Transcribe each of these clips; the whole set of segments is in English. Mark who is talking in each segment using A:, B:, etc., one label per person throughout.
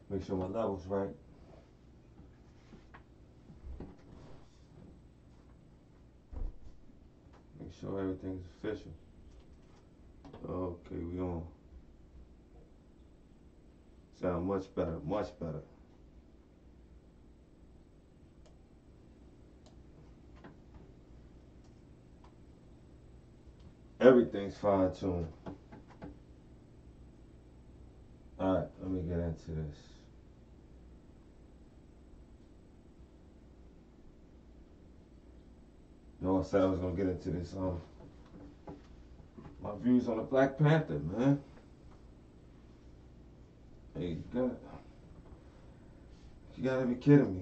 A: Make sure my level's right. Make sure everything's official. Okay, we on. Sound much better, much better. Everything's fine tuned. Alright, let me get into this. No, I said I was gonna get into this. My views on the Black Panther, man. Hey, you gotta be kidding me.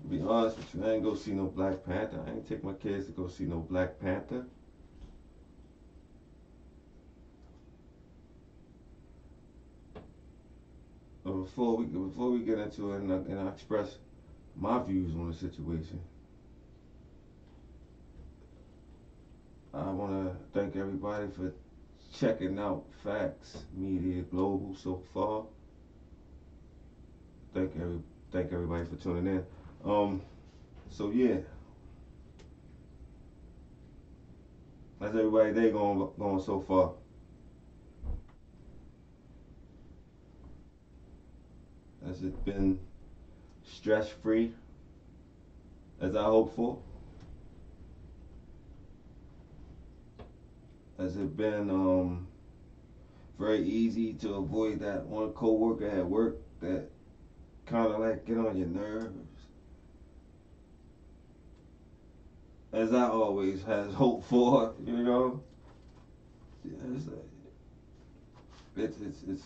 A: To be honest with you, I ain't go see no Black Panther. I ain't take my kids to go see no Black Panther. But before we get into it and I express my views on the situation, I want to thank everybody for checking out FACTZ Media Global so far. Thank everybody for tuning in. So yeah, how's everybody day going so far? Has it been stress free as I hoped for? Has it been very easy to avoid that one coworker at work that kind of like get on your nerves? As I always has hoped for, you know. It's, it's.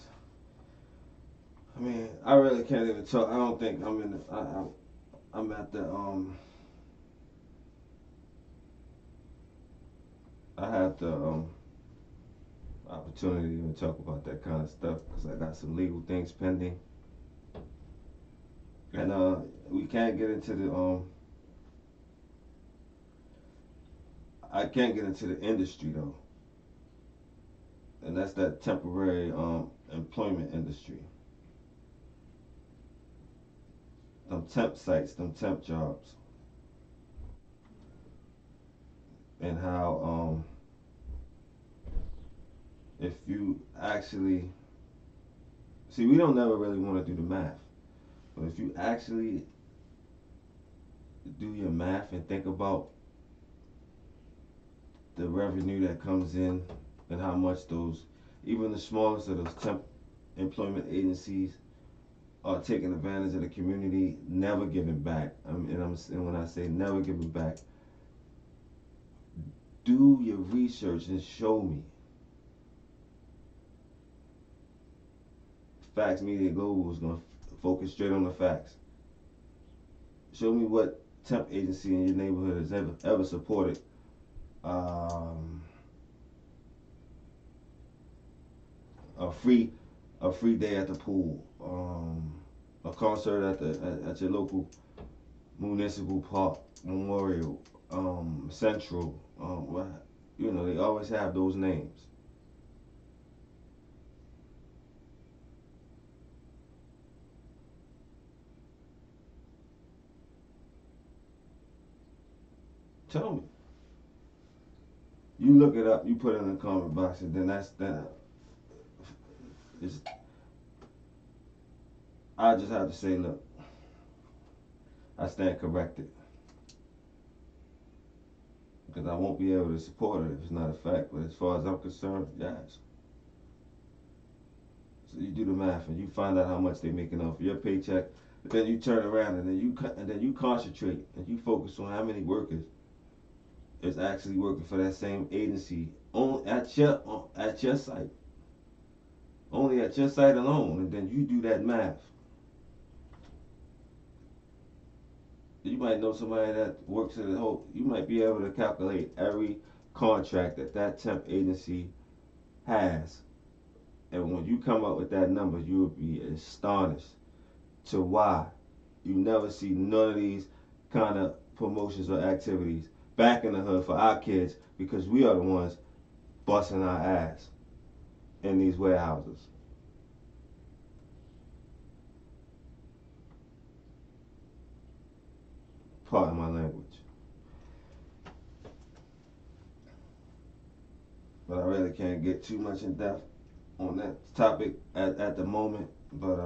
A: I mean, I really can't even talk. I don't think I'm in. I'm at the. I have the opportunity to even talk about that kind of stuff because I got some legal things pending, and we can't get into the I can't get into the industry though, and that's that temporary employment industry. Them temp sites, them temp jobs, and how if you actually see, we don't never really want to do the math, but if you actually do your math and think about the revenue that comes in and how much those, even the smallest of those temp employment agencies are taking advantage of the community, never giving back. And when I say never giving back, do your research and show me. FACTZ Media Global is going to focus straight on the facts. Show me what temp agency in your neighborhood has ever supported a free day at the pool, a concert at your local municipal park, memorial, central. You know, they always have those names. Tell me. You look it up. You put it in the comment box, and then that's that. It's, I just have to say, look, I stand corrected because I won't be able to support it if it's not a fact. But as far as I'm concerned, yes. So you do the math and you find out how much they're making off your paycheck. But then you turn around and then you concentrate and you focus on how many workers is actually working for that same agency on at your site, only at your site alone, and then you do that math. You might know somebody that works at a whole. You might be able to calculate every contract that that temp agency has, and when you come up with that number, you will be astonished to why you never see none of these kind of promotions or activities back in the hood for our kids because we are the ones busting our ass in these warehouses. Pardon my language. But I really can't get too much in depth on that topic at the moment. But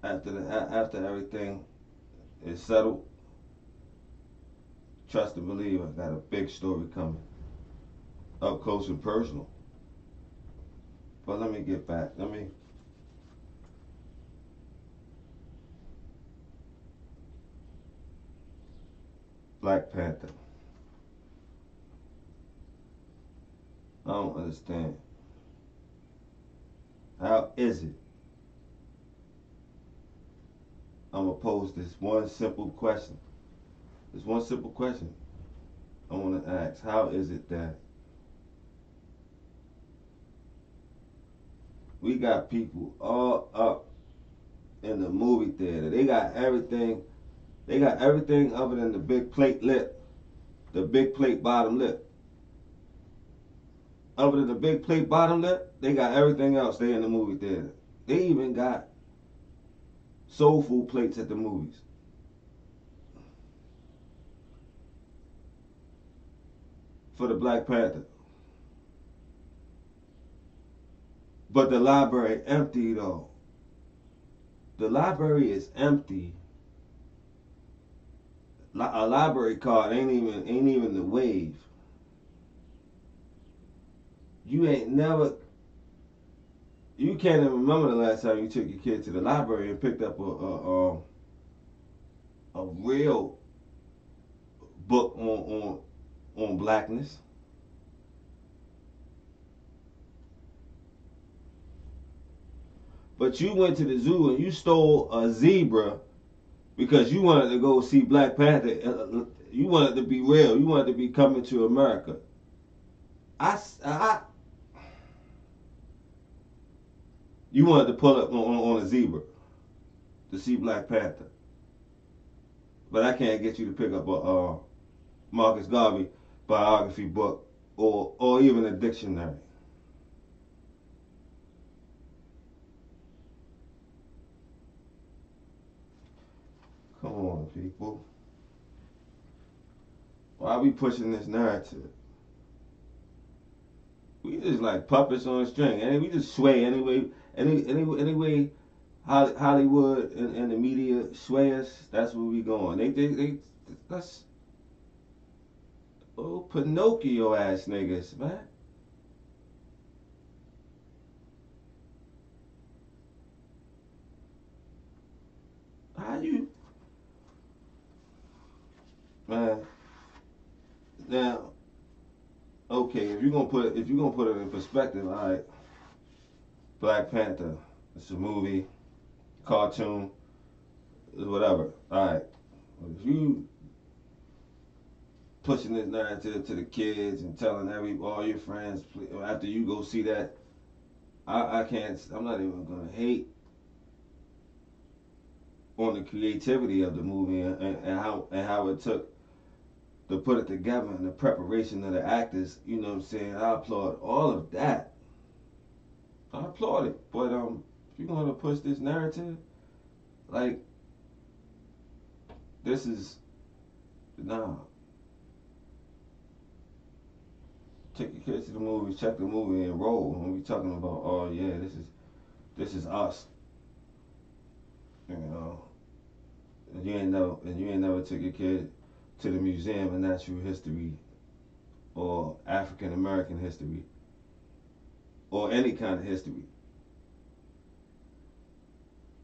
A: after everything is settled, trust and believe, I got a big story coming, up close and personal. But let me get back. Black Panther. I don't understand. How is it? I'm gonna pose this one simple question. This one simple question I want to ask. How is it that we got people all up in the movie theater? They got everything. They got everything other than the big plate lip, the big plate bottom lip. Other than the big plate bottom lip, they got everything else. They in the movie theater. They even got soul food plates at the movies. For the Black Panther. But the library empty though. The library is empty. A library card ain't even the wave. You can't even remember the last time you took your kid to the library and picked up a real book on blackness. But you went to the zoo and you stole a zebra because you wanted to go see Black Panther. You wanted to be real. You wanted to be coming to America. You wanted to pull up on a zebra to see Black Panther. But I can't get you to pick up a Marcus Garvey biography book or even a dictionary. Come on, people. Why are we pushing this narrative? We just like puppets on a string, and we just sway anyway. Anyway, Hollywood and the media sway us. That's where we going. That's Pinocchio ass niggas, man. How you, man? Now, okay, if you're gonna put it in perspective, all right. Black Panther, it's a movie, cartoon, whatever. All right, if you pushing this narrative to the kids and telling all your friends after you go see that, I can't. I'm not even gonna hate on the creativity of the movie and how it took to put it together and the preparation of the actors. You know what I'm saying? I applaud all of that. I applaud it. But if you're gonna push this narrative, like this is nah. Take your kids to the movies, check the movie, and roll. When we talking about, oh yeah, this is us. You know, and you ain't never took your kid to the Museum of Natural History or African American history or any kind of history.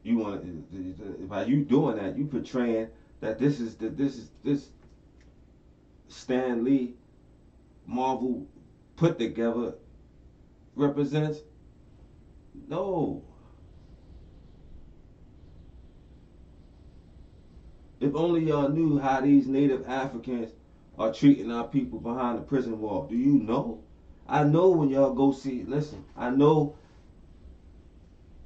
A: You want by you doing that, you portraying that this Stan Lee Marvel put together represents no. If only y'all knew how these native Africans are treating our people behind the prison wall. Do you know? I know when y'all go see, listen, I know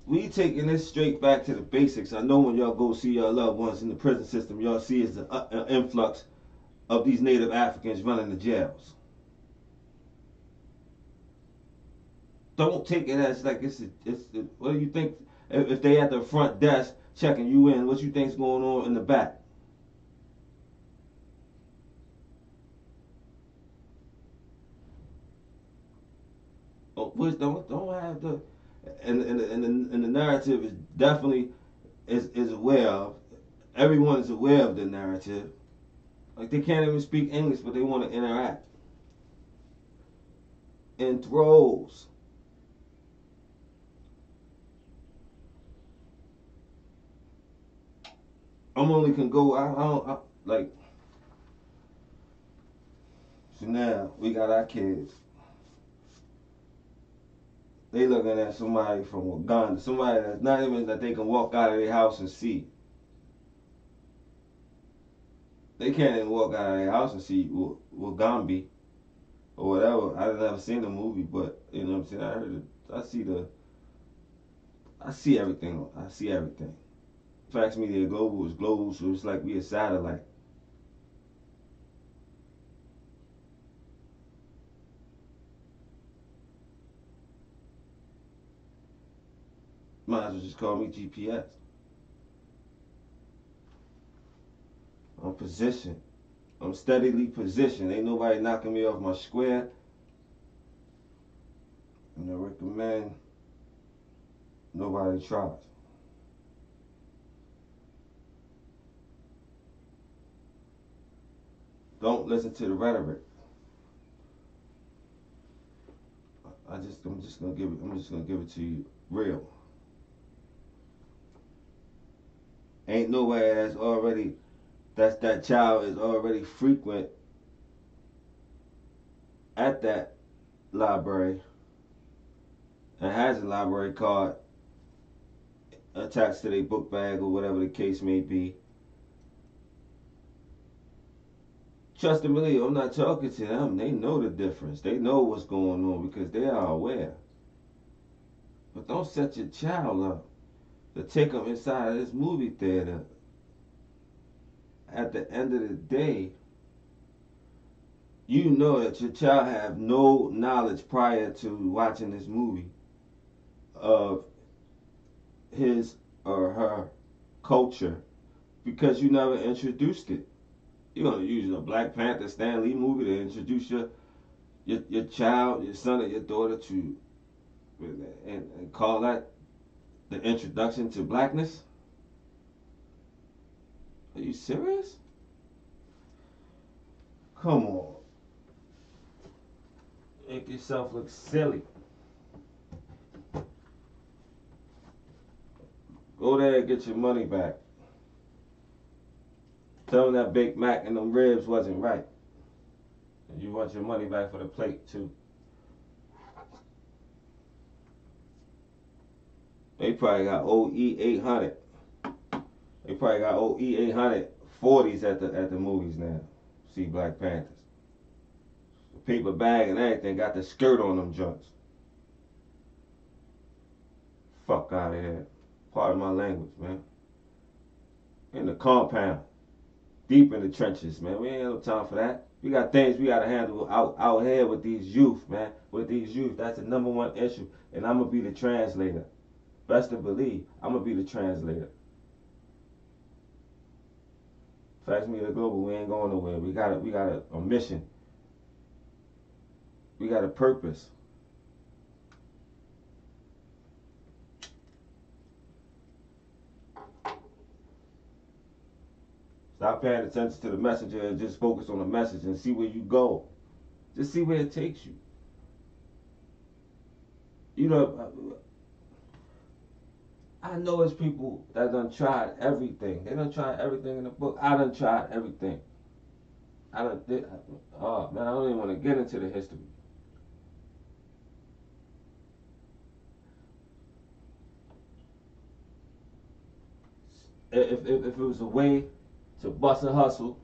A: we taking this straight back to the basics. I know when y'all go see your loved ones in the prison system, y'all see is the influx of these native Africans running the jails. Don't take it as like it's what do you think if they at the front desk checking you in, what you think's going on in the back? Oh, which don't have the and the narrative is definitely is aware of. Everyone is aware of the narrative. Like they can't even speak English, but they want to interact in throws. I'm only can go. Like. So now we got our kids. They looking at somebody from Uganda, somebody that's not even that they can walk out of their house and see. They can't even walk out of their house and see Wagambi or whatever. I've never seen the movie, but you know what I'm saying. I heard it. I see the. I see everything. I see everything. FACTZ Media Global is global, so it's like we a satellite. Might as well just call me GPS. I'm positioned. I'm steadily positioned. Ain't nobody knocking me off my square. And I recommend nobody tries. Don't listen to the rhetoric. I'm just gonna give it to you real. Ain't nowhere that child is already frequent at that library and has a library card attached to their book bag or whatever the case may be. Trust and believe, I'm not talking to them. They know the difference. They know what's going on because they are aware. But don't set your child up to take them inside of this movie theater. At the end of the day, you know that your child have no knowledge prior to watching this movie of his or her culture because you never introduced it. You're gonna use a Black Panther Stan Lee movie to introduce your child, your son or your daughter to and call that the introduction to blackness? Are you serious? Come on. Make yourself look silly. Go there and get your money back. Tell them that Big Mac and them ribs wasn't right. And you want your money back for the plate too. They probably got old E800. They probably got old E800 40s at the movies now. See Black Panthers. The paper bag and everything got the skirt on them joints. Fuck out of here. Part of my language, man. In the compound. Deep in the trenches, man. We ain't got no time for that. We got things we gotta handle out here with these youth, man. With these youth. That's the number one issue. And I'm gonna be the translator. Best to believe, I'm gonna be the translator. FACTZ Media Global, we ain't going nowhere. We got a mission. We got a purpose. Stop paying attention to the messenger and just focus on the message and see where you go. Just see where it takes you. You know, I know it's people that done tried everything. They done tried everything in the book. I done tried everything. Oh man, I don't even want to get into the history. If it was a way to bust a hustle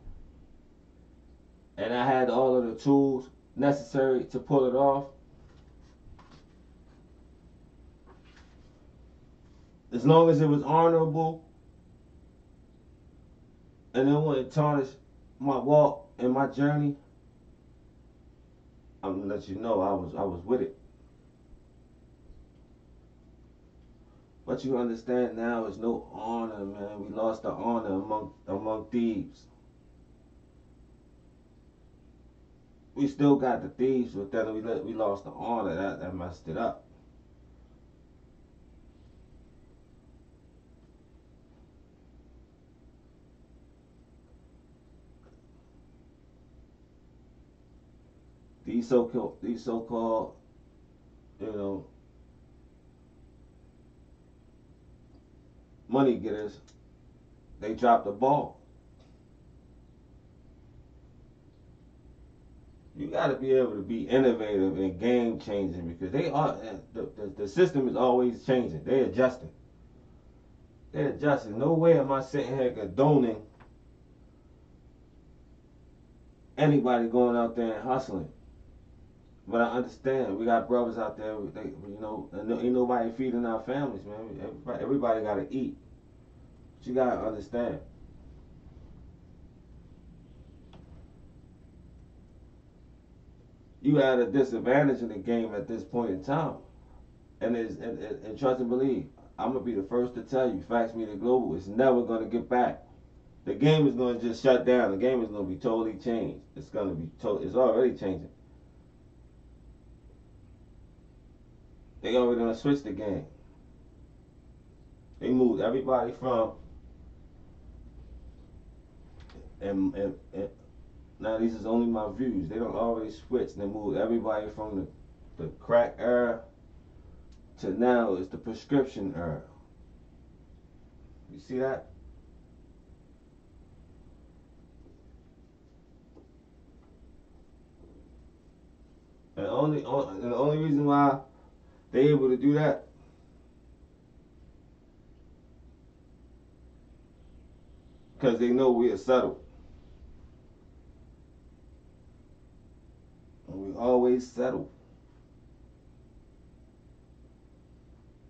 A: and I had all of the tools necessary to pull it off, as long as it was honorable and it wouldn't tarnish my walk and my journey, I'm gonna let you know I was with it. What you understand now is no honor, man. We lost the honor among thieves. We still got the thieves, but then we lost the honor. That messed it up. These so called, you know, money getters, they dropped the ball. You got to be able to be innovative and game changing because they are the system is always changing. They're adjusting. They're adjusting. No way am I sitting here condoning anybody going out there and hustling. But I understand we got brothers out there. Ain't nobody feeding our families, man. Everybody got to eat. But you got to understand. You at a disadvantage in the game at this point in time, and trust and believe. I'm gonna be the first to tell you, Facts Media Global is never gonna get back. The game is gonna just shut down. The game is gonna be totally changed. It's gonna be it's already changing. They already gonna switch the game. They moved everybody from and now these is only my views. They don't already switch. They moved everybody from the crack era to now it's the prescription era. You see that? And the only reason why they able to do that because they know we are settled. And we always settle.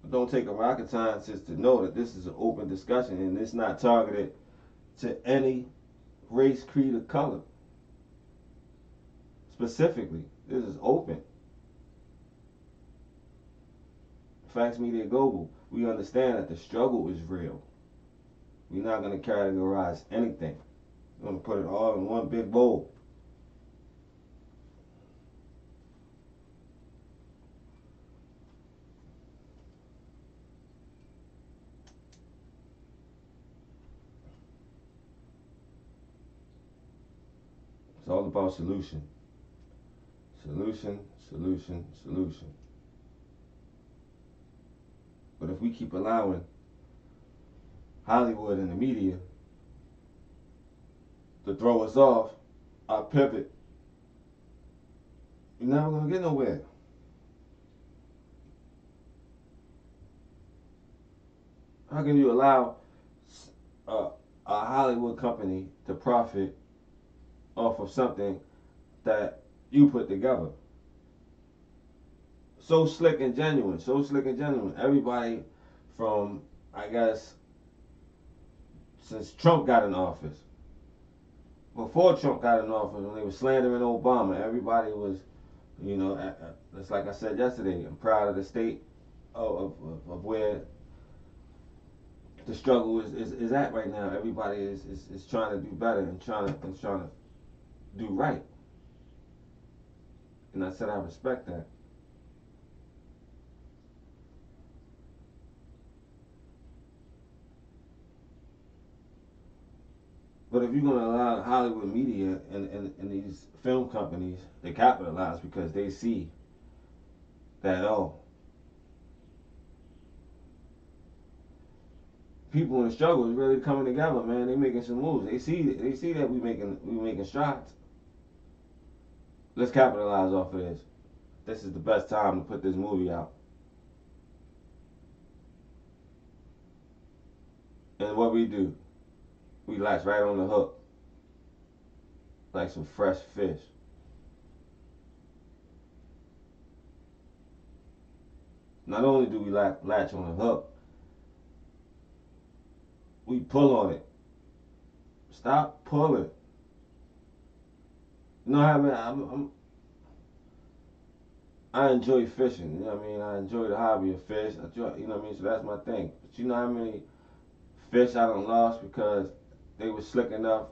A: It don't take a rocket scientist to know that this is an open discussion and it's not targeted to any race, creed, or color. Specifically, this is open. Facts Media Global, we understand that the struggle is real. We're not going to categorize anything. We're going to put it all in one big bowl. It's all about solution. Solution, solution, solution. But if we keep allowing Hollywood and the media to throw us off our pivot, we're never going to get nowhere. How can you allow a Hollywood company to profit off of something that you put together? So slick and genuine, so slick and genuine. Everybody from, I guess, since Trump got in office, before Trump got in office, when they were slandering Obama, everybody was, it's like I said yesterday, I'm proud of the state of where the struggle is at right now. Everybody is trying to do better and trying to do right. And I said I respect that. But if you're going to allow Hollywood media and these film companies to capitalize because they see that, people in the struggle is really coming together, man. They making some moves. They see that we making strides. Let's capitalize off of this. This is the best time to put this movie out. And what we do, we latch right on the hook like some fresh fish. Not only do we latch on the hook, we pull on it. Stop pulling. You know how I enjoy fishing. You know what I mean? I enjoy the hobby of fish. I enjoy, you know what I mean? So that's my thing. But you know how many fish I done lost because they were slick enough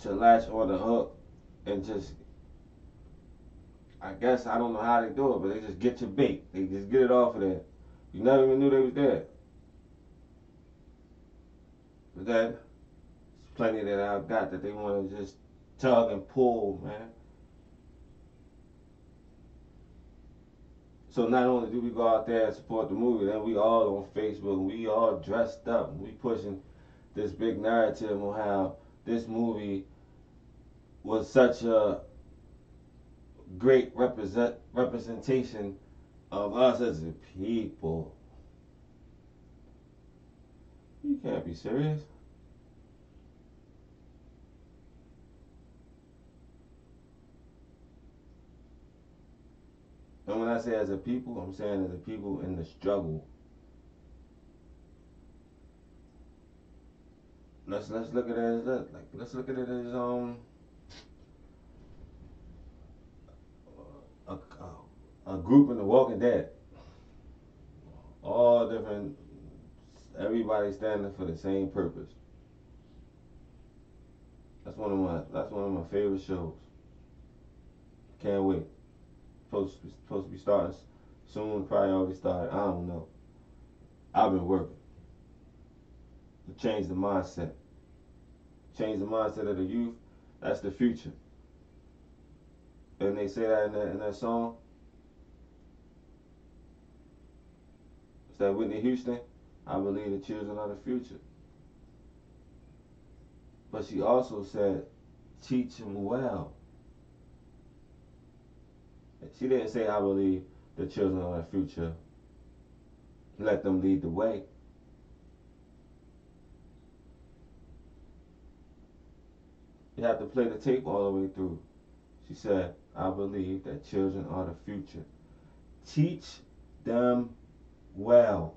A: to latch on the hook and just, I guess I don't know how they do it, but they just get your bait. They just get it off of there. You never even knew they was there. But then there's plenty that I've got that they want to just tug and pull, man. So not only do we go out there and support the movie, then we all on Facebook, we all dressed up, and we pushing this big narrative on how this movie was such a great representation of us as a people. You can't be serious. And when I say as a people, I'm saying as a people in the struggle. Let's look at it as that. Like let's look at it as a, a group in The Walking Dead. All different. Everybody standing for the same purpose. That's one of my favorite shows. Can't wait. Supposed to be starting soon. Probably already started. I don't know. I've been working to change the mindset. Change the mindset of the youth. That's the future. And they say that in that song. It's that Whitney Houston. I believe the children are the future. But she also said, teach them well. She didn't say, I believe the children are the future. Let them lead the way. You have to play the tape all the way through. She said, I believe that children are the future. Teach them well.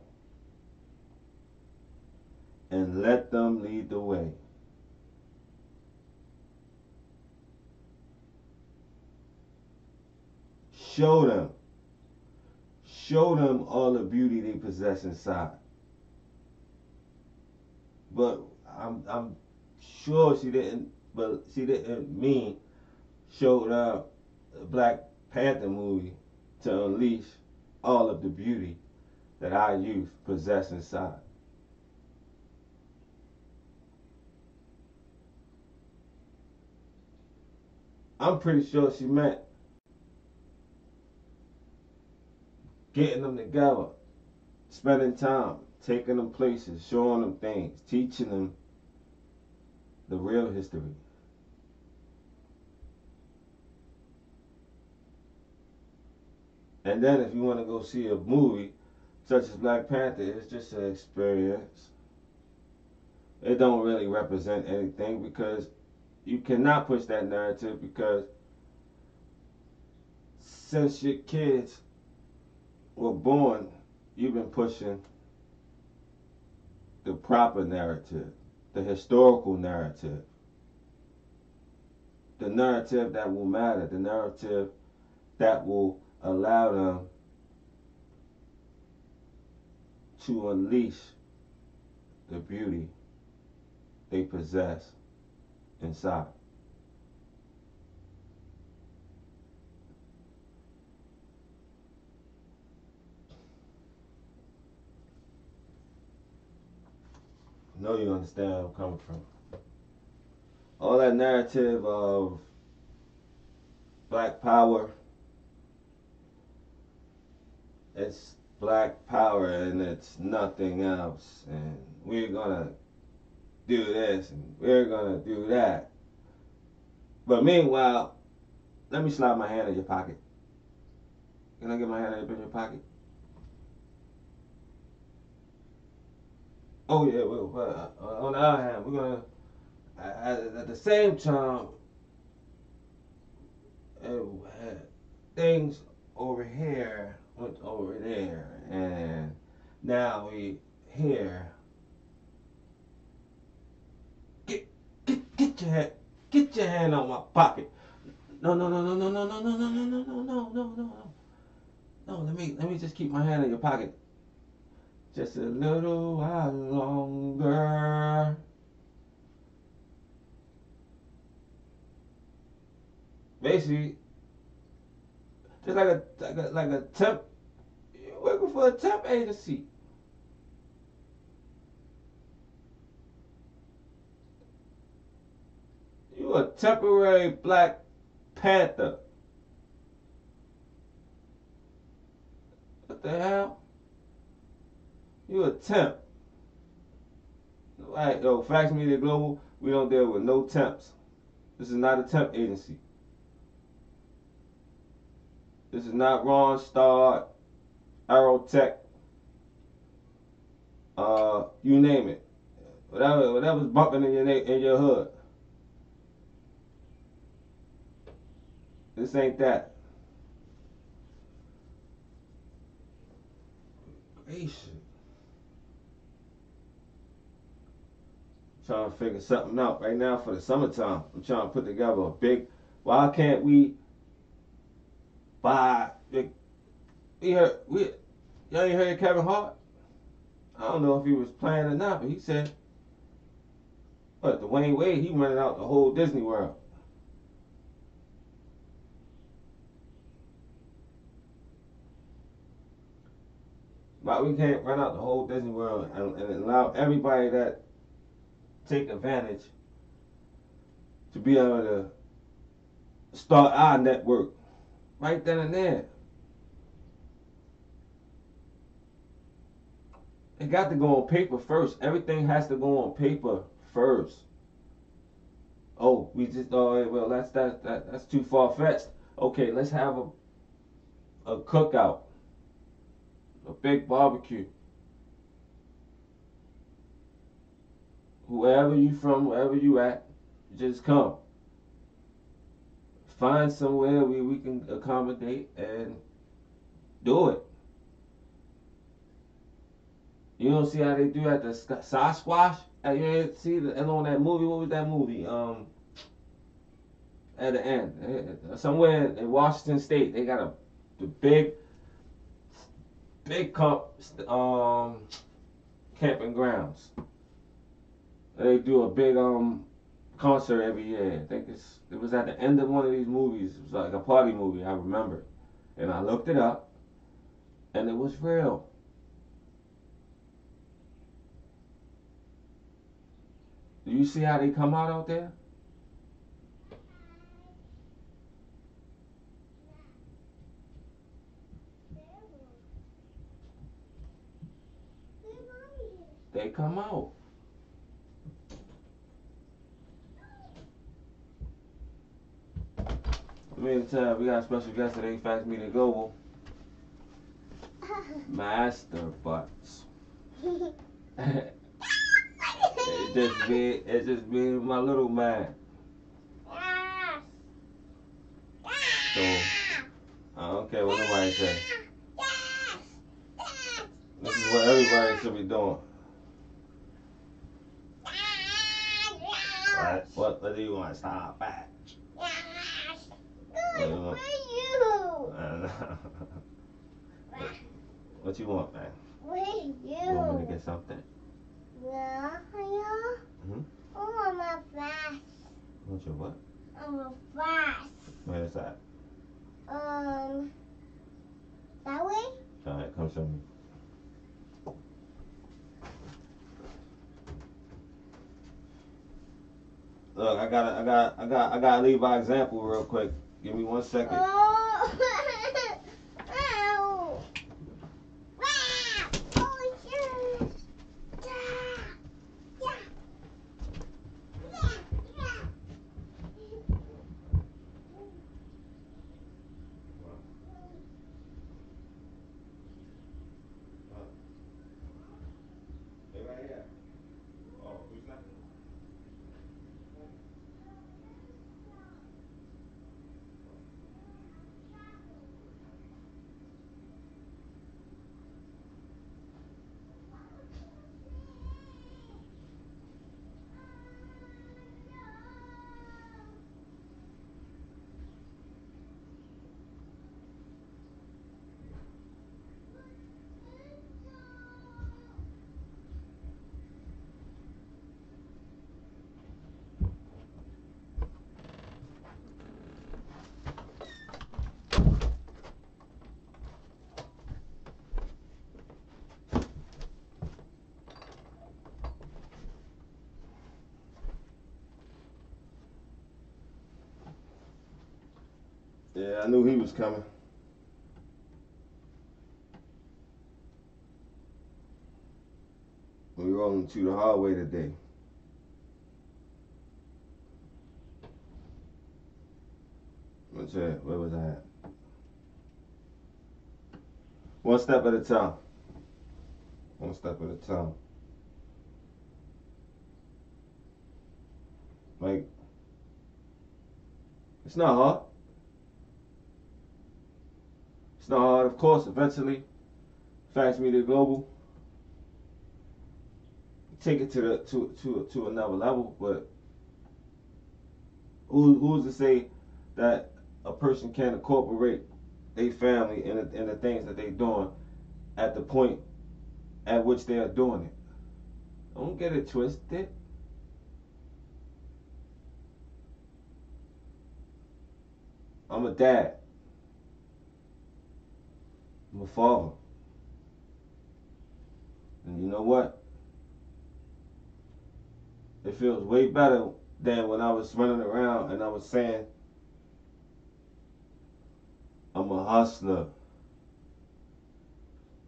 A: And let them lead the way. Show them. Show them all the beauty they possess inside. But I'm sure she didn't. But she didn't mean show the Black Panther movie to unleash all of the beauty that our youth possess inside. I'm pretty sure she meant getting them together, spending time, taking them places, showing them things, teaching them the real history. And then if you want to go see a movie such as Black Panther, it's just an experience. It don't really represent anything because you cannot push that narrative because since your kids were born, you've been pushing the proper narrative, the historical narrative, the narrative that will matter, the narrative that will allow them to unleash the beauty they possess inside. I know you understand where I'm coming from. All that narrative of black power, it's black power and it's nothing else. And we're gonna do this and we're gonna do that. But meanwhile, let me slide my hand in your pocket. Can I get my hand in your pocket? Oh yeah, well, on the other hand, we're gonna at the same time things over here went over there, and now we here. Get get your hand, get your hand out my pocket. No, no, no, no, no, no, no, no, no, no, no, no, no, no, no. No, let me just keep my hand in your pocket. Just a little while longer. Basically, just like a temp. You're working for a temp agency. You a temporary Black Panther. What the hell? You a temp. Right, yo, Facts Media Global, we don't deal with no temps. This is not a temp agency. This is not Ron Star, Aerotech, you name it. Whatever's bumping in your hood. This ain't that. Gracious. Trying to figure something out right now for the summertime. I'm trying to put together a big. Why can't we buy? Y'all ain't heard Kevin Hart? I don't know if he was playing or not, but he said, "But Dwayne Wade, he running out the whole Disney World." But we can't run out the whole Disney World and allow everybody that take advantage to be able to start our network right then and there. It got to go on paper first. Everything has to go on paper first. Oh, we just well that's too far fetched. Okay, let's have a cookout, a big barbecue. Whoever you from, wherever you at, just come. Find somewhere we can accommodate and do it. You don't see how they do at the Sasquatch? You see on that movie? What was that movie? At the end, somewhere in Washington State, they got the big camping grounds. They do a big concert every year. I think it was at the end of one of these movies. It was like a party movie. I remember, and I looked it up, and it was real. Do you see how they come out there? They come out. Meantime, we got a special guest today, Facts Media Global. Master Butts. It's just being my little man. So I don't care what nobody say. This is what everybody should be doing. What do you want? Stop at? What you want, man? You want me to get something?
B: Yeah.
A: Hmm?
B: I want my flash.
A: You want your what?
B: I want flash.
A: Where is that?
B: That way?
A: Alright, come show me. Look, I gotta leave by example real quick. Give me 1 second.
B: Oh. Ow. Oh, sure.
A: Hey, right here. Oh, who's that? knew he was coming. We rolling to the hard way today. What's that? Where was I at? One step at a time. One step at a time. Like, it's not hard. It's not hard. Of course, eventually, FACTZ Media Global take it to another level. But who's to say that a person can incorporate their family in the things that they're doing at the point at which they are doing it? Don't get it twisted. I'm a dad. I'm a father. And you know what? It feels way better than when I was running around and I was saying, I'm a hustler.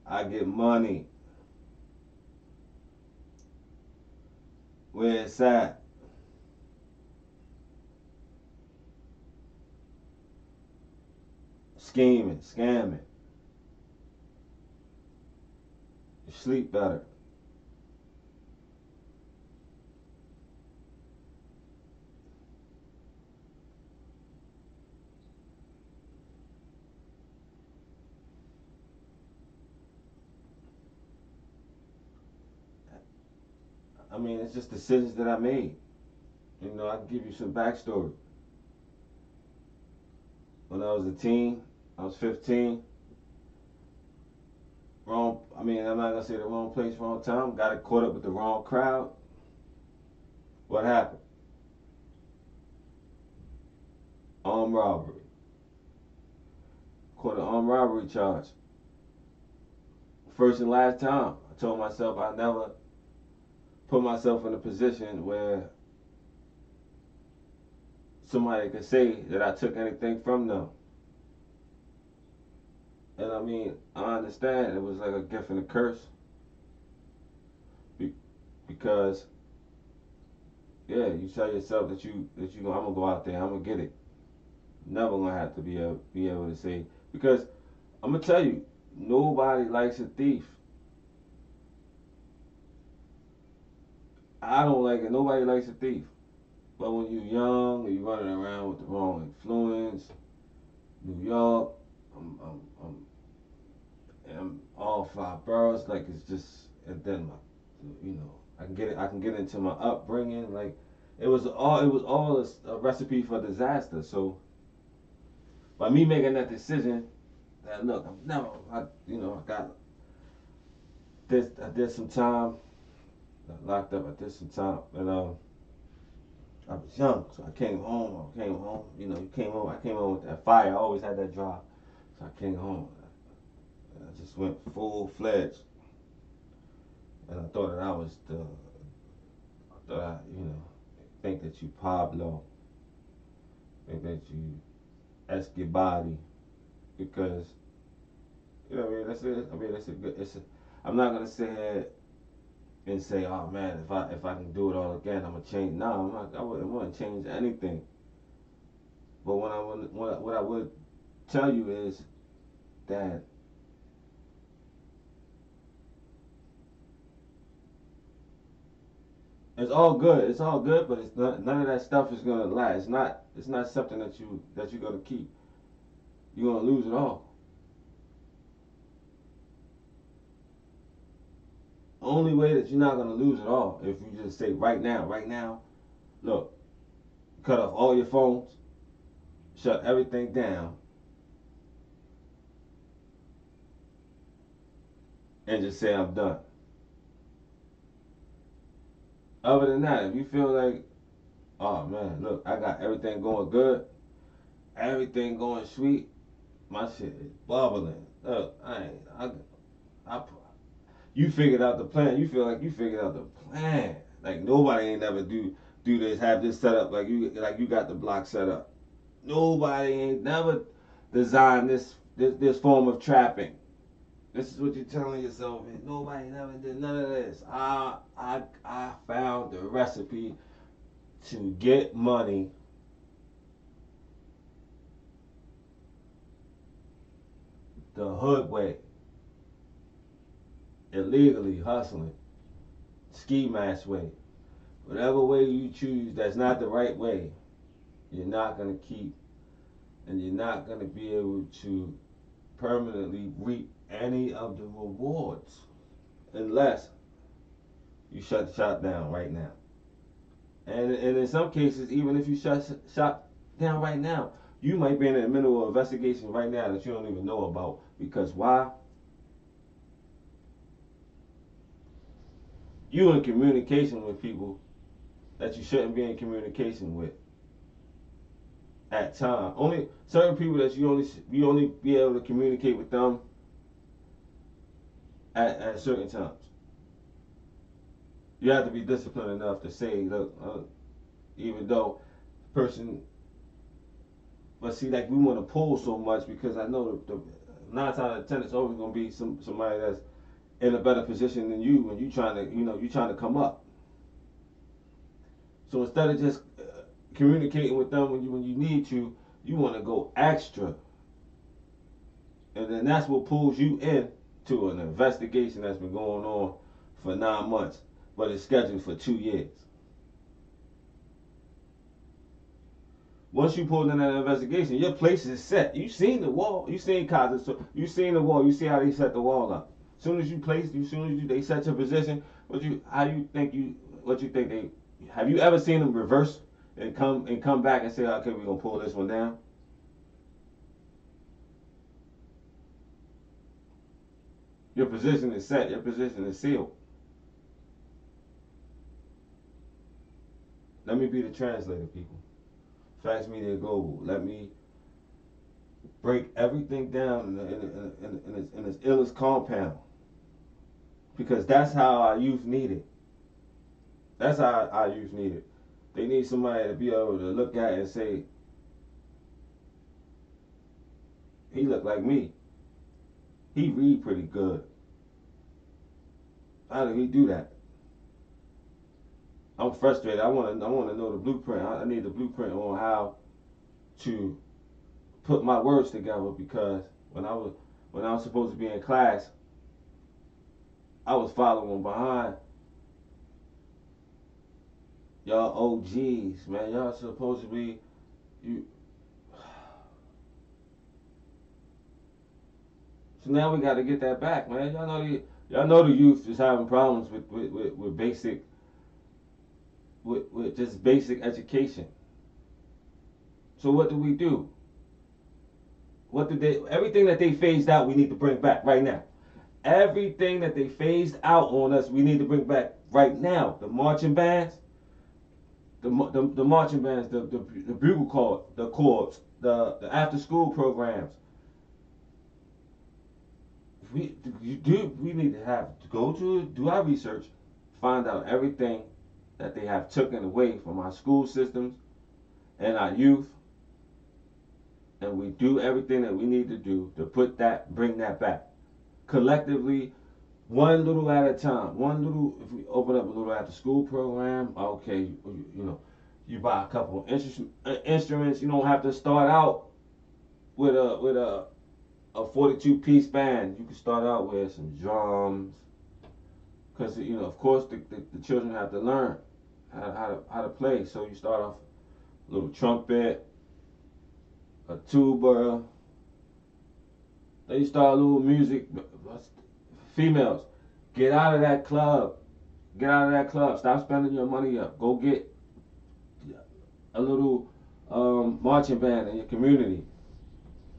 A: I get money. Where it's at. Scheming, scamming. You sleep better. I mean, it's just decisions that I made. You know, I can give you some backstory. When I was a teen, I was 15. I'm not gonna say the wrong place, wrong time. Got caught up with the wrong crowd. What happened? Armed robbery. Caught an armed robbery charge. First and last time. I told myself I never put myself in a position where somebody could say that I took anything from them. And I mean, I understand it was like a gift and a curse. Because, yeah, you tell yourself that I'm gonna go out there, I'm gonna get it. Never gonna have to be able to say, because I'm gonna tell you, nobody likes a thief. I don't like it. Nobody likes a thief. But when you're young and you're running around with the wrong influence, New York, I'm all 5 boroughs. Like, it's just, and then I can get into my upbringing. Like, it was all a recipe for disaster. So by me making that decision, that look, I got this. I did some time. Got locked up. I did some time, and I was young, so I came home. You came home. I came home with that fire. I always had that drive. So I came home. And I just went full fledged, and I thought that I was think that you Pablo, think that you Escobar, because that's it. That's a good. I'm not gonna sit here and say, oh man, if I can do it all again, I'm gonna change. No, I'm not. I wouldn't want to change anything. But what I would tell you is that it's all good. It's all good, but it's not. None of that stuff is gonna last. It's not. It's not something that you're gonna keep. You're gonna lose it all. Only way that you're not gonna lose it all if you just say right now, look, cut off all your phones, shut everything down, and just say I'm done. Other than that, if you feel like, oh man, look, I got everything going good, everything going sweet, my shit is bubbling. Look, you figured out the plan. You feel like you figured out the plan. Like nobody ain't never do this, have this set up like you got the block set up. Nobody ain't never design this form of trapping. This is what you're telling yourself. And nobody never did none of this. I found the recipe to get money the hood way, illegally hustling, ski mask way. Whatever way you choose, that's not the right way. You're not gonna keep, and you're not gonna be able to permanently reap any of the rewards unless you shut the shop down right now. And in some cases, even if you shop down right now, you might be in the middle of an investigation right now that you don't even know about. Because why? You in communication with people that you shouldn't be in communication with at time. Only certain people that you only be able to communicate with them at certain times. You have to be disciplined enough to say, look, even though person, but see, like we want to pull so much because I know the 9 times out of 10 it's always gonna be somebody that's in a better position than you when you trying to you trying to come up. So instead of just communicating with them when you need to, you want to go extra, and then that's what pulls you in to an investigation that's been going on for 9 months, but it's scheduled for 2 years. Once you pull in that investigation, your place is set. You seen the wall. You seen causes. So you seen the wall. You see how they set the wall up. As soon as you place, they set your position. What you think they? Have you ever seen them reverse and come back and say, okay, we're gonna pull this one down? Your position is set. Your position is sealed. Let me be the translator, people. FACTZ Media Global. Let me break everything down in its illest compound. Because that's how our youth need it. That's how our youth need it. They need somebody to be able to look at it and say, he look like me. He read pretty good. How did he do that? I'm frustrated. I want to know the blueprint. I need the blueprint on how to put my words together because when I was supposed to be in class, I was following behind y'all OGs, man. Y'all supposed to be you. So now we got to get that back, man. Y'all know the youth is having problems with basic with just basic education. So what do? Everything that they phased out, we need to bring back right now. Everything that they phased out on us, we need to bring back right now. The marching bands, the marching bands, the bugle corps, the after school programs. We need to do our research, find out everything that they have taken away from our school systems and our youth, and we do everything that we need to do to bring that back collectively, one little at a time. If we open up a little after school program, okay, you buy a couple of instruments. You don't have to start out with a 42-piece band. You can start out with some drums, because of course the children have to learn how to play. So you start off a little trumpet, a tuba. Then you start a little music. Females, get out of that club. Get out of that club. Stop spending your money up. Go get a little marching band in your community.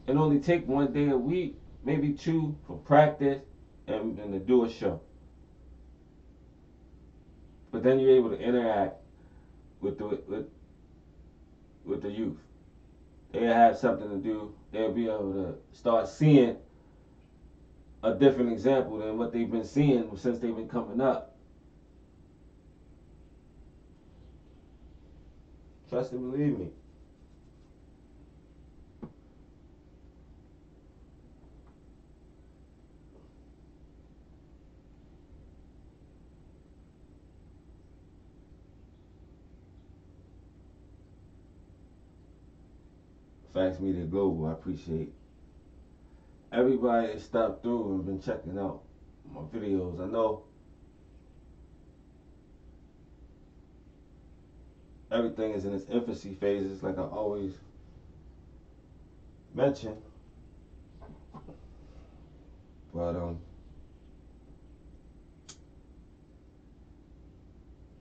A: And only take one day a week, maybe 2, for practice and to do a show. But then you're able to interact with the youth. They'll have something to do. They'll be able to start seeing a different example than what they've been seeing since they've been coming up. Trust and believe me. Facts Media Global. I appreciate everybody that stopped through and been checking out my videos. I know everything is in its infancy phases, like I always mention, but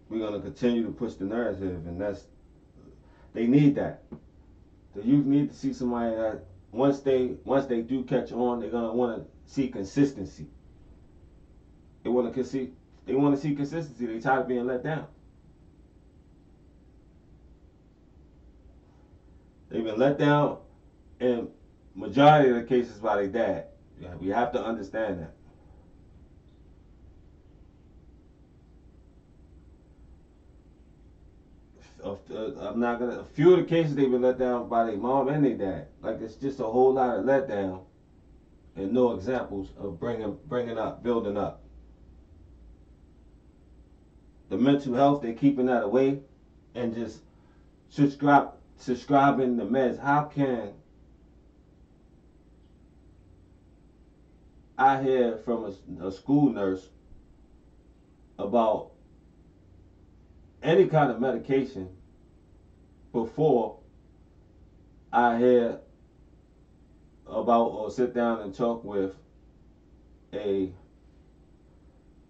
A: we're gonna continue to push the narrative, and they need that. The youth need to see somebody that once they do catch on, they're gonna want to see consistency. They want to see consistency. They tired of being let down. They've been let down in majority of the cases by their dad. Yeah, we have to understand that. A few of the cases they've been let down by their mom and their dad. Like it's just a whole lot of letdown and no examples of bringing up, building up. The mental health, they're keeping that away and just subscribing the meds. How can I hear from a school nurse about any kind of medication before I hear about or sit down and talk with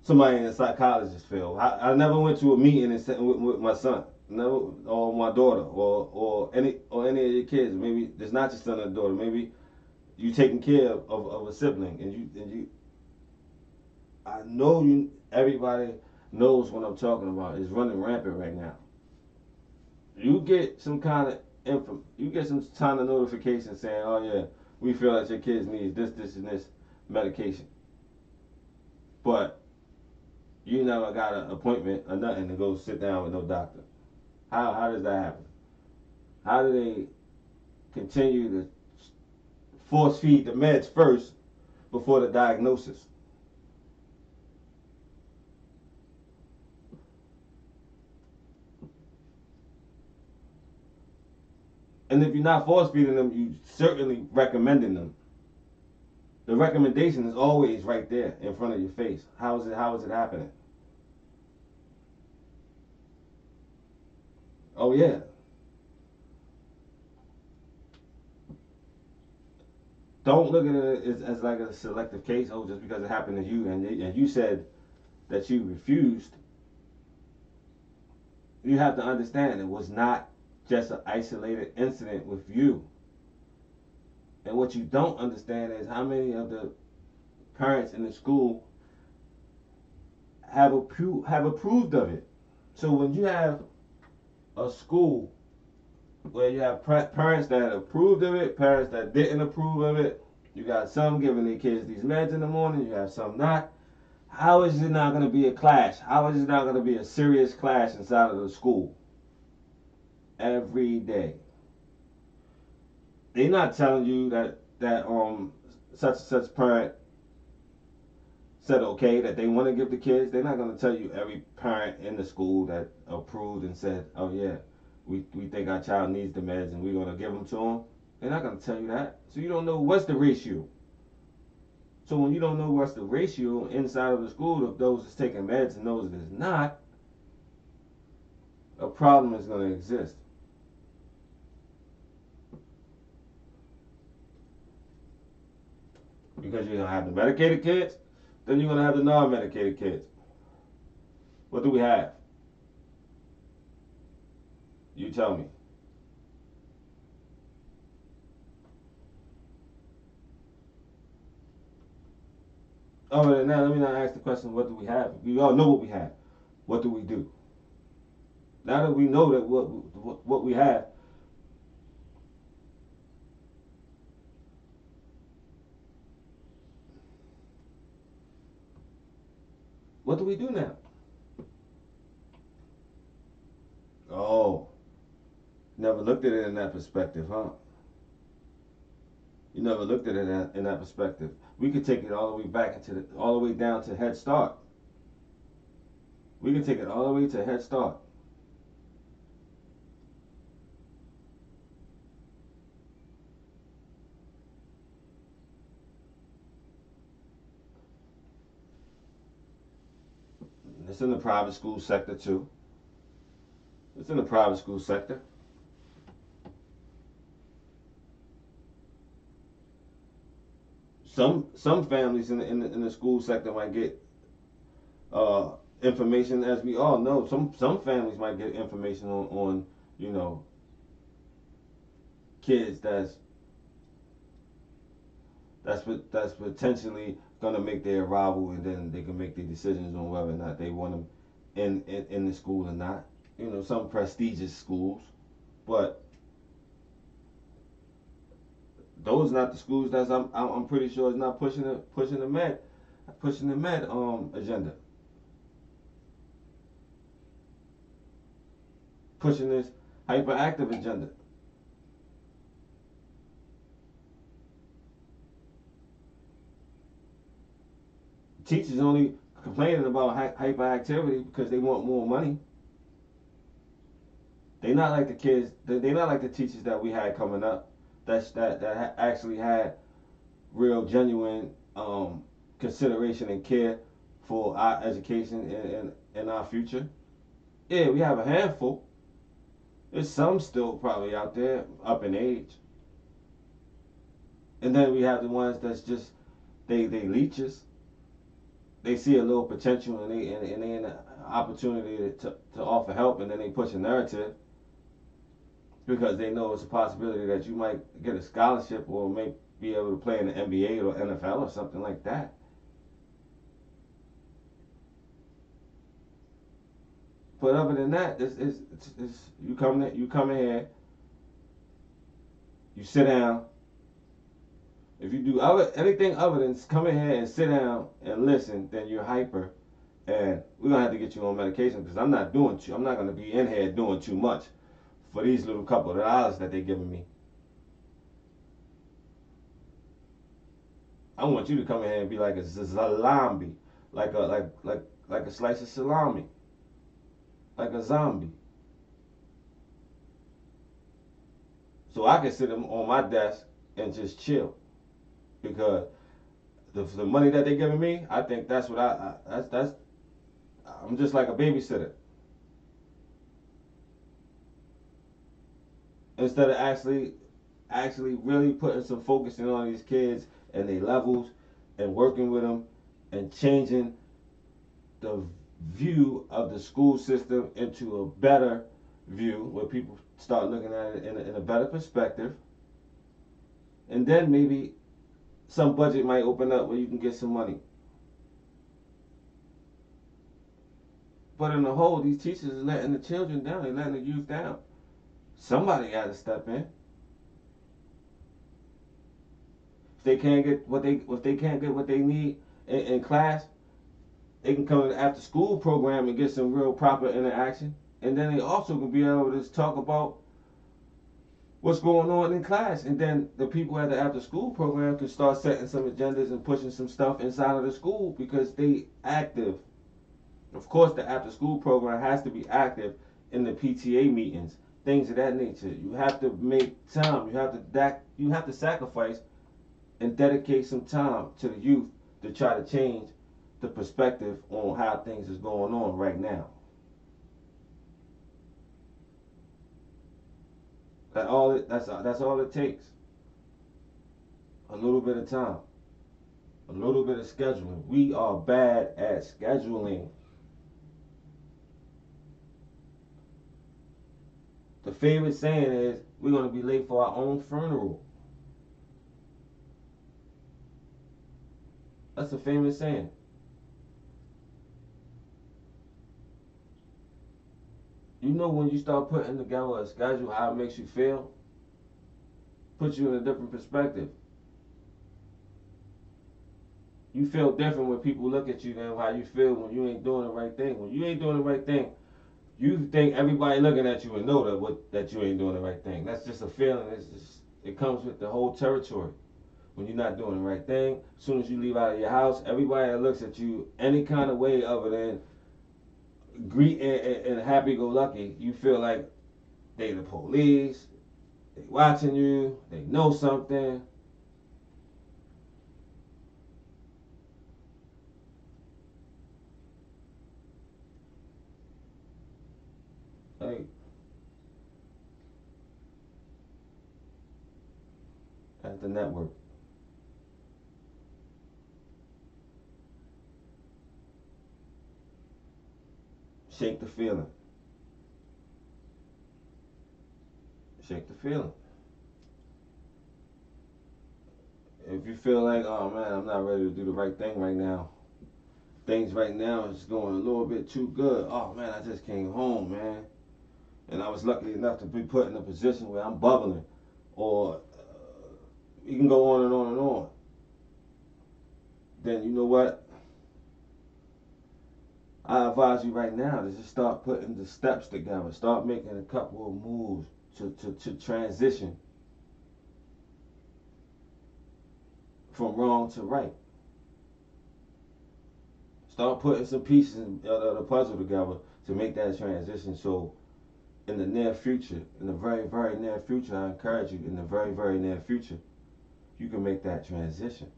A: somebody in the psychologist field? I never went to a meeting with my son, never, or my daughter, or any of your kids. Maybe it's not your son or daughter. Maybe you taking care of a sibling, and you. I know everybody knows what I'm talking about. It's running rampant right now. You get some kind of notification saying, "Oh yeah, we feel that your kids need this, and this medication," but you never got an appointment or nothing to go sit down with no doctor. How does that happen? How do they continue to force feed the meds first before the diagnosis? And if you're not force feeding them, you certainly recommending them. The recommendation is always right there in front of your face. How is it happening? Oh yeah. Don't look at it as like a selective case. Oh, just because it happened to you, and you said that you refused. You have to understand it was not just an isolated incident with you. And what you don't understand is how many of the parents in the school have approved of it. So when you have a school where you have parents that approved of it, parents that didn't approve of it, you got some giving their kids these meds in the morning, you have some not. How is it not going to be a clash? How is it not going to be a serious clash inside of the school? Every day. They're not telling you that such and such parent said okay that they want to give the kids. They're not going to tell you every parent in the school that approved and said, oh yeah, we think our child needs the meds and we're going to give them to them. They're not going to tell you that. So you don't know what's the ratio. So when you don't know what's the ratio inside of the school of those that's taking meds and those that's not, a problem is going to exist. Because you're going to have the medicated kids, then you're going to have the non-medicated kids. What do we have? You tell me. Oh, now let me not ask the question, what do we have? We all know what we have. What do we do? Now that we know that what we have, what do we do now? Oh, never looked at it in that perspective, huh? You never looked at it in that perspective. We could take it all the way back all the way down to Head Start. We can take it all the way to Head Start. It's in the private school sector too. It's in the private school sector. Some families in the school sector might get uh, information, as we all know. Some families might get information on you know kids that's potentially gonna make their arrival, and then they can make their decisions on whether or not they want them in the school or not. Some prestigious schools, but those not the schools that's I'm pretty sure is not pushing the med agenda, pushing this hyperactive agenda. Teachers only complaining about hyperactivity because they want more money. They not like the kids. They not like the teachers that we had coming up. That actually had real genuine consideration and care for our education and our future. Yeah, we have a handful. There's some still probably out there up in age, and then we have the ones that's just they leeches. They see a little potential, and they in an opportunity to offer help, and then they push a narrative because they know it's a possibility that you might get a scholarship or may be able to play in the NBA or NFL or something like that. But other than that, it's you come in here, you sit down. If you do anything other than come in here and sit down and listen, then you're hyper, and we're gonna have to get you on medication because I'm not doing I'm not gonna be in here doing too much for these little couple of dollars that they're giving me. I want you to come in here and be like a salami, like a slice of salami, like a zombie. So I can sit on my desk and just chill because the money that they're giving me, I think that's what that's I'm just like a babysitter instead of actually really putting some focus in on these kids and their levels and working with them and changing the view of the school system into a better view where people start looking at it in a better perspective, and then maybe some budget might open up where you can get some money. But in the whole, these teachers are letting the children down. They're letting the youth down. Somebody got to step in. If they can't get what they need in class, they can come to the after school program and get some real proper interaction. And then they also can be able to talk about what's going on in class. And then the people at the after school program can start setting some agendas and pushing some stuff inside of the school because they active. Of course, the after school program has to be active in the PTA meetings, things of that nature. You have to make time. You have to sacrifice and dedicate some time to the youth to try to change the perspective on how things is going on right now. That's all it takes. A little bit of time, a little bit of scheduling. We are bad at scheduling. The favorite saying is, we're going to be late for our own funeral. That's a famous saying. You know, when you start putting together a schedule, how it makes you feel, puts you in a different perspective. You feel different when people look at you than how you feel when you ain't doing the right thing. When you ain't doing the right thing, you think everybody looking at you and know that you ain't doing the right thing. That's just a feeling. It comes with the whole territory. When you're not doing the right thing, as soon as you leave out of your house, everybody that looks at you any kind of way other than greet and happy-go-lucky, you feel like they the police, they watching you, they know something. Like, at the network. Shake the feeling. Shake the feeling. If you feel like, oh man, I'm not ready to do the right thing right now. Things right now is going a little bit too good. Oh man, I just came home, man. And I was lucky enough to be put in a position where I'm bubbling. Or you can go on and on and on. Then you know what? I advise you right now to just start putting the steps together. Start making a couple of moves to transition from wrong to right. Start putting some pieces of the puzzle together to make that transition. So in the near future, in the very, very near future, I encourage you, in the very, very near future, you can make that transition.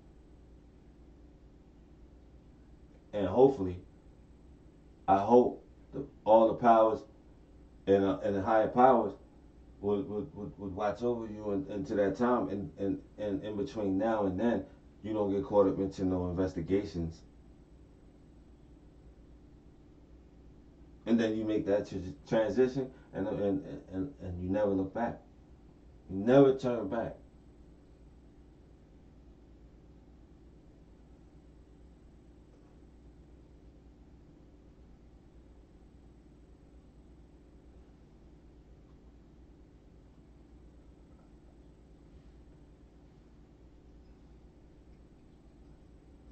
A: And hopefully, I hope all the powers and the higher powers would watch over you into that time. And in between now and then, you don't get caught up into no investigations. And then you make that transition, and you never look back. You never turn back.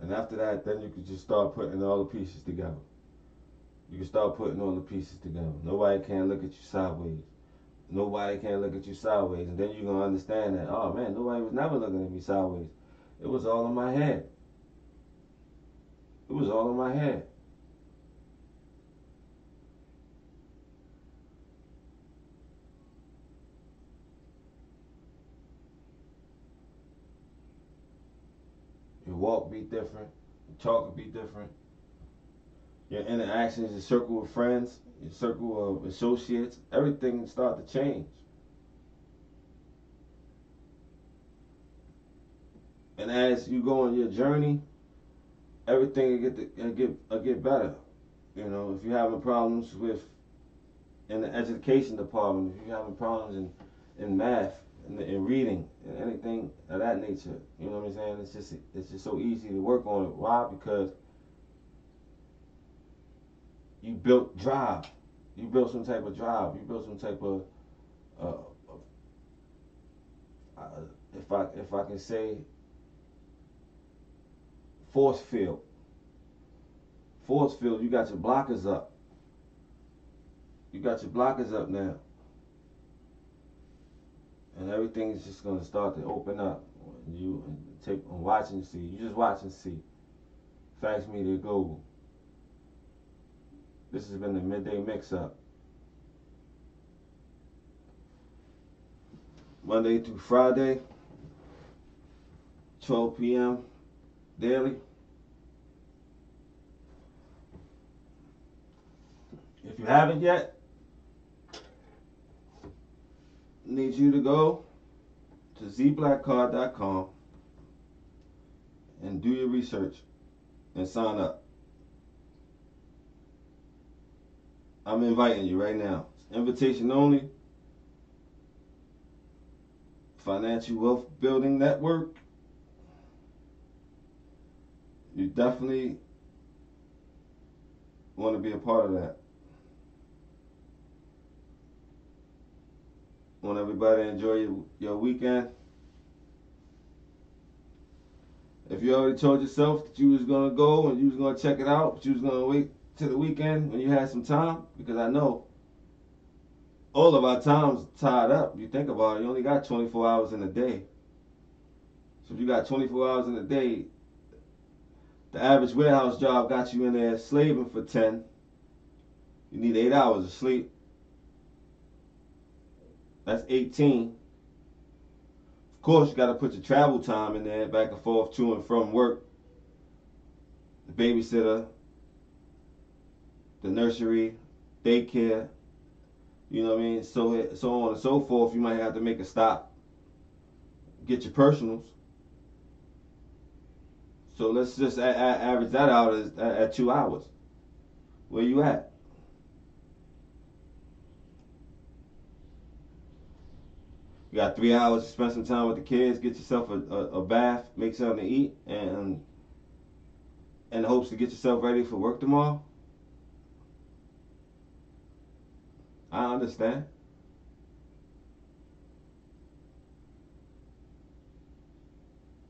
A: And after that, then you could just start putting all the pieces together. You can start putting all the pieces together. Nobody can look at you sideways. Nobody can look at you sideways. And then you're going to understand that, oh man, nobody was never looking at me sideways. It was all in my head. It was all in my head. Your walk be different. Your talk will be different. Your interactions, your circle of friends, your circle of associates, everything start to change. And as you go on your journey, everything will get better. You know, if you're having problems in the education department, if you're having problems in math, in reading, and anything of that nature, you know what I'm saying? It's just so easy to work on it. Why? Because you built drive. You built some type of drive. You built some type of uh, if I can say force field. Force field. You got your blockers up. You got your blockers up now. And everything is just gonna start to open up. You take on watch and see. You just watch and see. FACTZ Media Global. This has been the Midday Mix-Up. Monday through Friday, 12 p.m. daily. If you haven't yet, need you to go to zblackcard.com and do your research and sign up. I'm inviting you right now. Invitation only. Financial Wealth Building Network. You definitely want to be a part of that. Want everybody to enjoy your weekend. If you already told yourself that you was going to go and you was going to check it out, but you was going to wait till the weekend when you had some time, because I know all of our time's tied up. You think about it, you only got 24 hours in a day. So if you got 24 hours in a day, the average warehouse job got you in there slaving for 10. You need 8 hours of sleep. That's 18. Of course, you got to put your travel time in there, back and forth to and from work. The babysitter, the nursery, daycare, You know what I mean? So on and so forth. You might have to make a stop, get your personals. So let's just average that out at 2 hours. Where you at? You got 3 hours to spend some time with the kids, get yourself a bath, make something to eat, and in hopes to get yourself ready for work tomorrow. I understand.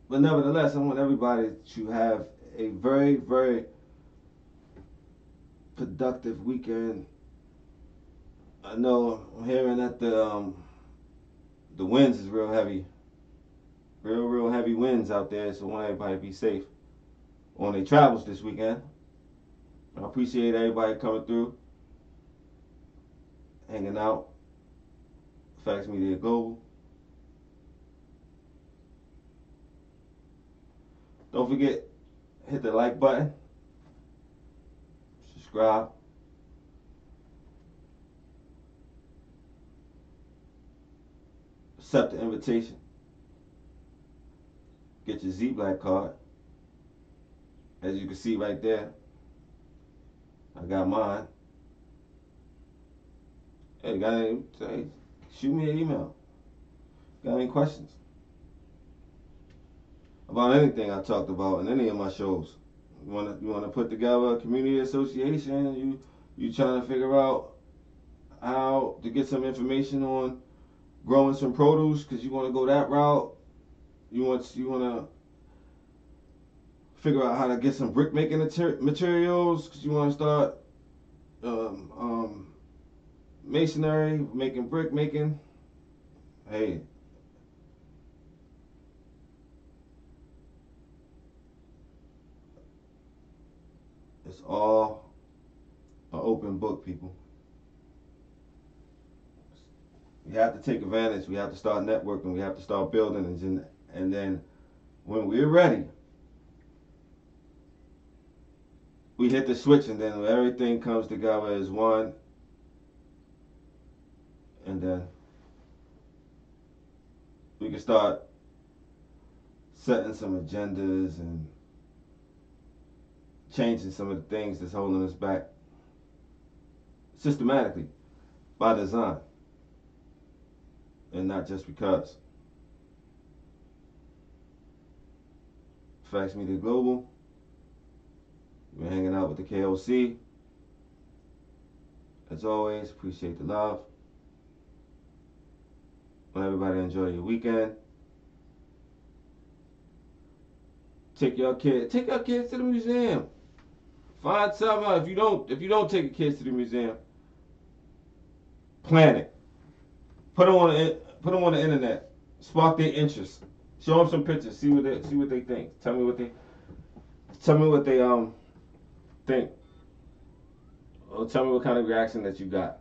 A: But nevertheless, I want everybody to have a very, very productive weekend. I know I'm hearing that the winds is real heavy, real heavy winds out there. So I want everybody to be safe on their travels this weekend. I appreciate everybody coming through, hanging out. FACTZ Media Global. Don't forget, hit the like button, subscribe, accept the invitation, get your Z Black card. As you can see right there, I got mine. Hey, shoot me an email. Got any questions about anything I talked about in any of my shows? You wanna put together a community association? You trying to figure out how to get some information on growing some produce because you want to go that route. You want to figure out how to get some brick making materials because you want to start masonry, making brick making. Hey, it's all an open book, people. We have to take advantage. We have to start networking. We have to start building, and then when we're ready, we hit the switch, and then everything comes together as one, and then we can start setting some agendas and changing some of the things that's holding us back systematically by design and not just because. FACTZ Media Global. We're hanging out with the KOC. As always, appreciate the love. Want everybody to enjoy your weekend. Take your kids to the museum. Find something out. If you don't take your kids to the museum, plan it. Put them on the internet. Spark their interest. Show them some pictures. See what they think. Tell me what they think. Or tell me what kind of reaction that you got.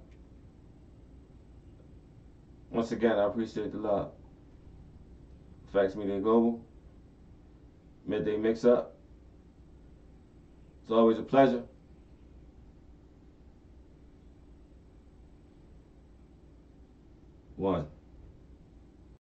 A: Once again, I appreciate the love. FACTZ Media Global. Midday Mix Up. It's always a pleasure. One.